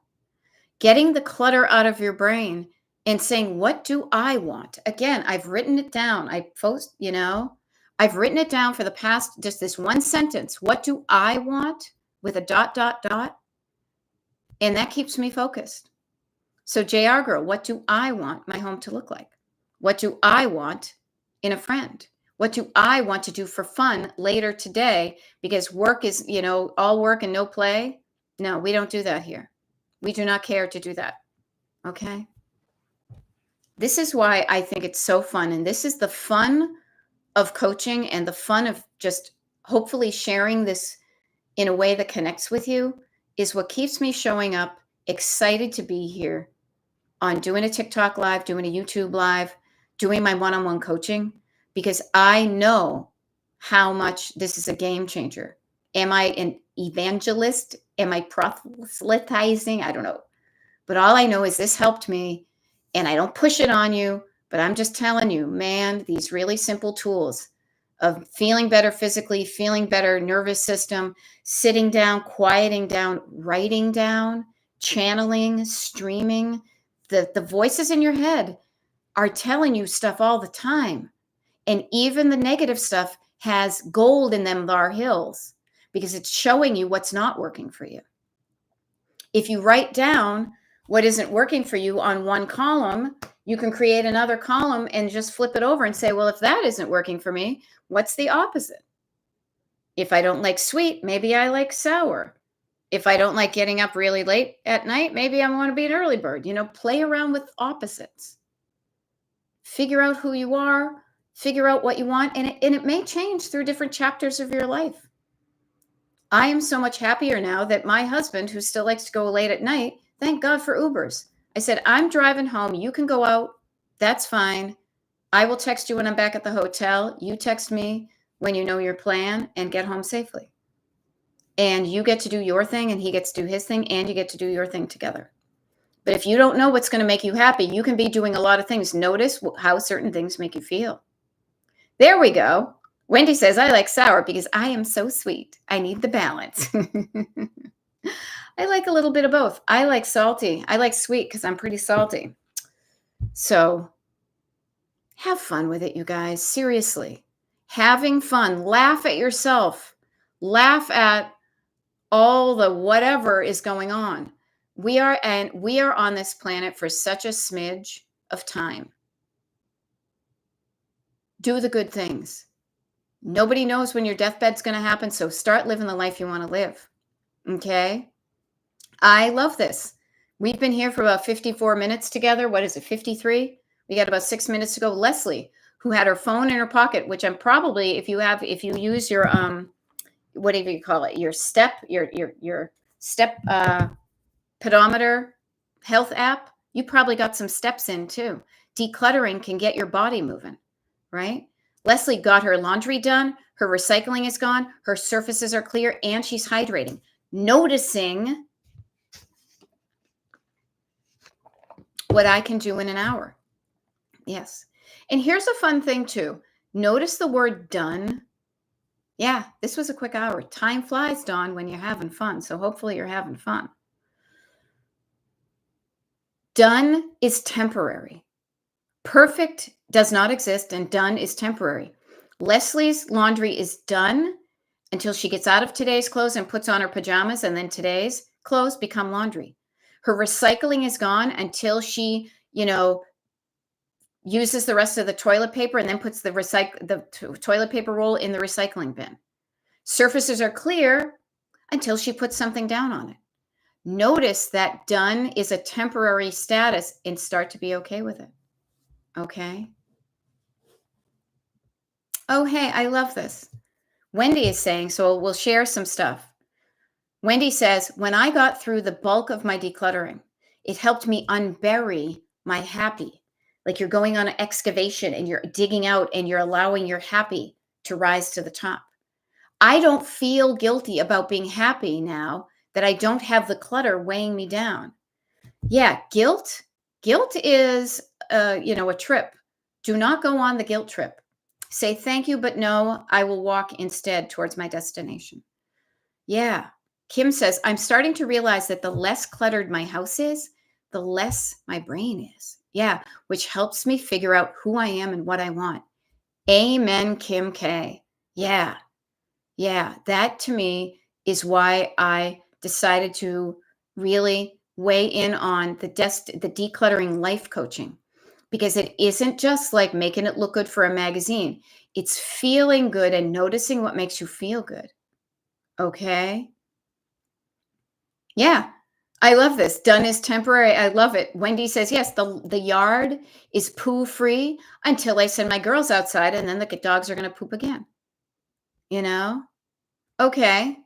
Speaker 1: Getting the clutter out of your brain and saying, what do I want? Again, I've written it down. I've written it down for the past, just this one sentence. What do I want with a dot, dot, dot? And that keeps me focused. So JR girl, what do I want my home to look like? What do I want in a friend? What do I want to do for fun later today? Because work is, all work and no play. No, we don't do that here. We do not care to do that. Okay. This is why I think it's so fun. And this is the fun of coaching and the fun of just hopefully sharing this in a way that connects with you is what keeps me showing up, excited to be here on doing a TikTok live, doing a YouTube live, doing my one-on-one coaching, because I know how much this is a game changer. Am I an evangelist? Am I proselytizing? I don't know. But all I know is this helped me, and I don't push it on you, but I'm just telling you, man, these really simple tools of feeling better physically, feeling better nervous system, sitting down, quieting down, writing down, channeling, streaming. The voices in your head are telling you stuff all the time. And even the negative stuff has gold in them bar hills because it's showing you what's not working for you. If you write down what isn't working for you on one column, you can create another column and just flip it over and say, well, if that isn't working for me, what's the opposite? If I don't like sweet, maybe I like sour. If I don't like getting up really late at night, maybe I want to be an early bird. Play around with opposites. Figure out who you are, figure out what you want, and it may change through different chapters of your life. I am so much happier now that my husband, who still likes to go late at night, thank God for Ubers. I said, I'm driving home. You can go out. That's fine. I will text you when I'm back at the hotel. You text me when you know your plan and get home safely. And you get to do your thing and he gets to do his thing and you get to do your thing together. But if you don't know what's going to make you happy, you can be doing a lot of things. Notice how certain things make you feel. There we go. Wendy says, I like sour because I am so sweet. I need the balance. I like a little bit of both. I like salty. I like sweet because I'm pretty salty. So have fun with it, you guys. Seriously. Having fun. Laugh at yourself. Laugh at all the whatever is going on. We are on this planet for such a smidge of time. Do the good things. Nobody knows when your deathbed's going to happen, so start living the life you want to live. Okay? I love this. We've been here for about 54 minutes together. What is it, 53? We got about 6 minutes to go. Leslie, who had her phone in her pocket, which I'm probably, if you use your whatever you call it, your step pedometer health app, you probably got some steps in too. Decluttering can get your body moving, right? Leslie got her laundry done. Her recycling is gone. Her surfaces are clear and she's hydrating. Noticing what I can do in an hour. Yes. And here's a fun thing too. Notice the word done. Yeah, this was a quick hour. Time flies, Dawn, when you're having fun. So hopefully you're having fun. Done is temporary. Perfect does not exist, and done is temporary. Leslie's laundry is done until she gets out of today's clothes and puts on her pajamas, and then today's clothes become laundry. Her recycling is gone until she, uses the rest of the toilet paper and then puts the toilet paper roll in the recycling bin. Surfaces are clear until she puts something down on it. Notice that done is a temporary status and start to be okay with it. Okay? Oh, hey, I love this. Wendy is saying, so we'll share some stuff. Wendy says, when I got through the bulk of my decluttering, it helped me unbury my happy. Like you're going on an excavation and you're digging out and you're allowing your happy to rise to the top. I don't feel guilty about being happy now that I don't have the clutter weighing me down. Yeah, guilt is, a trip. Do not go on the guilt trip. Say thank you, but no, I will walk instead towards my destination. Yeah. Kim says, I'm starting to realize that the less cluttered my house is, the less my brain is. Yeah, which helps me figure out who I am and what I want. Amen, Kim K. Yeah. Yeah, that to me is why I decided to really weigh in on the decluttering life coaching, because it isn't just like making it look good for a magazine. It's feeling good and noticing what makes you feel good. Okay? Yeah. I love this. Done is temporary. I love it. Wendy says, yes, the yard is poo free until I send my girls outside, and then the dogs are going to poop again. You know? Okay.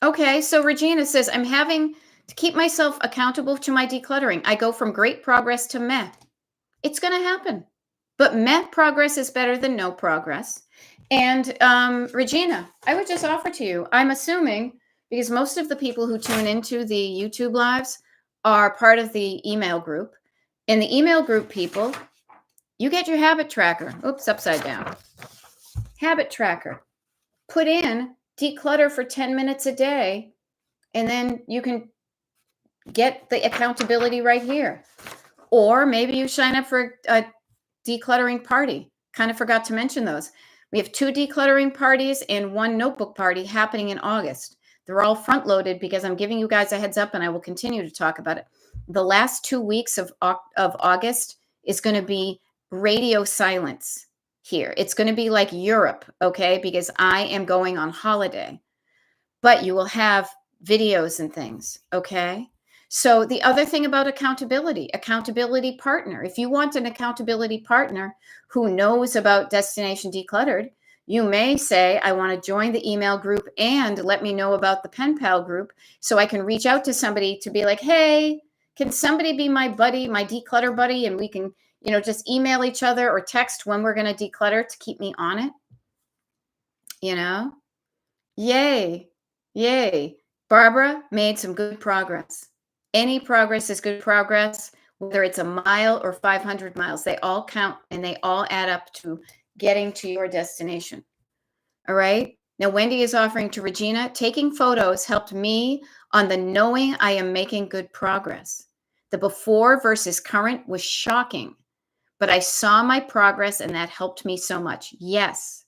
Speaker 1: Okay, so Regina says, I'm having to keep myself accountable to my decluttering. I go from great progress to meh. It's going to happen. But meh progress is better than no progress. And Regina, I would just offer to you, I'm assuming, because most of the people who tune into the YouTube lives are part of the email group. In the email group, people, you get your habit tracker. Oops, upside down. Habit tracker. Put in declutter for 10 minutes a day, and then you can get the accountability right here. Or maybe you sign up for a decluttering party. Kind of forgot to mention those. We have 2 decluttering parties and 1 notebook party happening in August. They're all front loaded because I'm giving you guys a heads up, and I will continue to talk about it. The last 2 weeks of August is going to be radio silence here. It's going to be like Europe, okay? Because I am going on holiday. But you will have videos and things, okay? So the other thing about accountability partner. If you want an accountability partner who knows about Destination Decluttered, you may say, I want to join the email group and let me know about the pen pal group so I can reach out to somebody to be like, hey, can somebody be my buddy, my declutter buddy? And we can, just email each other or text when we're going to declutter to keep me on it. Yay. Yay. Barbara made some good progress. Any progress is good progress, whether it's a mile or 500 miles. They all count and they all add up to getting to your destination. All right. Now, Wendy is offering to Regina, taking photos helped me on the knowing I am making good progress. The before versus current was shocking, but I saw my progress and that helped me so much. Yes.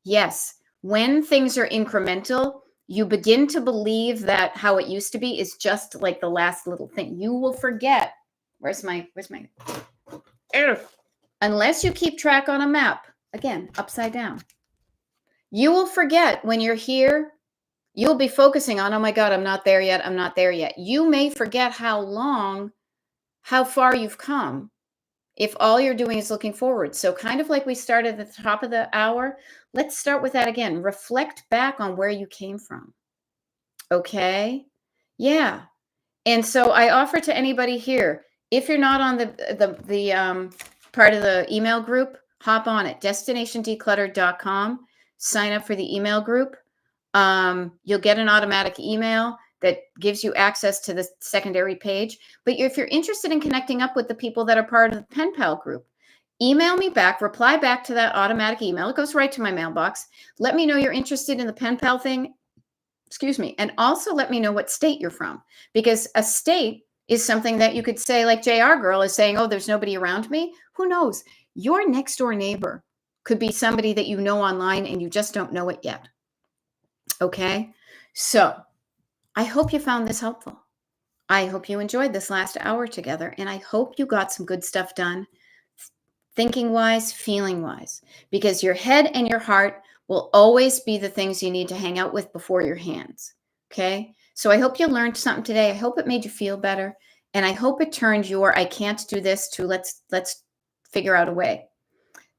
Speaker 1: Yes. When things are incremental, you begin to believe that how it used to be is just like the last little thing. You will forget. Where's my, unless you keep track on a map, again, upside down, you will forget when you're here. You'll be focusing on, oh my God, I'm not there yet. I'm not there yet. You may forget how far you've come if all you're doing is looking forward. So kind of like we started at the top of the hour, let's start with that again. Reflect back on where you came from. Okay? Yeah. And so I offer to anybody here, if you're not on the part of the email group, hop on it, destinationdecluttered.com, sign up for the email group. You'll get an automatic email that gives you access to the secondary page. But if you're interested in connecting up with the people that are part of the pen pal group, email me back, reply back to that automatic email. It goes right to my mailbox. Let me know you're interested in the pen pal thing. Excuse me. And also let me know what state you're from, because a state is something that you could say, like JR Girl is saying, oh, there's nobody around me. Who knows? Your next door neighbor could be somebody that you know online and you just don't know it yet. Okay. So I hope you found this helpful. I hope you enjoyed this last hour together, and I hope you got some good stuff done, thinking wise, feeling wise, because your head and your heart will always be the things you need to hang out with before your hands. Okay. So I hope you learned something today. I hope it made you feel better. And I hope it turned your I can't do this to let's figure out a way.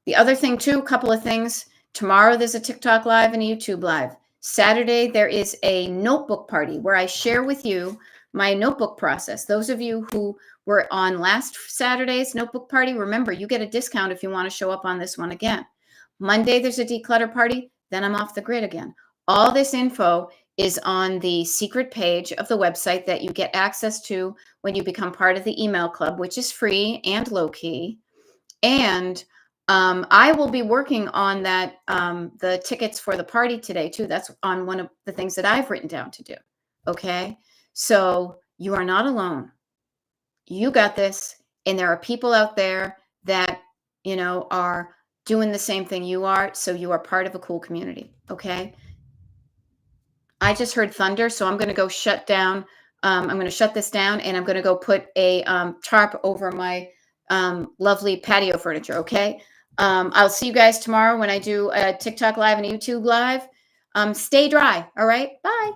Speaker 1: The other thing too, a couple of things. Tomorrow there's a TikTok live and a YouTube live. Saturday, there is a notebook party where I share with you my notebook process. Those of you who were on last Saturday's notebook party, remember, you get a discount if you want to show up on this one again. Monday, there's a declutter party. then I'm off the grid again. All this info is on the secret page of the website that you get access to when you become part of the email club, which is free and low key. And I will be working on that, the tickets for the party today too. That's on one of the things that I've written down to do. Okay. So you are not alone. You got this. And there are people out there that, are doing the same thing you are. So you are part of a cool community. Okay. I just heard thunder, so I'm going to go shut down. I'm going to shut this down, and I'm going to go put a tarp over my lovely patio furniture. Okay. I'll see you guys tomorrow when I do a TikTok live and a YouTube live. Stay dry. All right. Bye.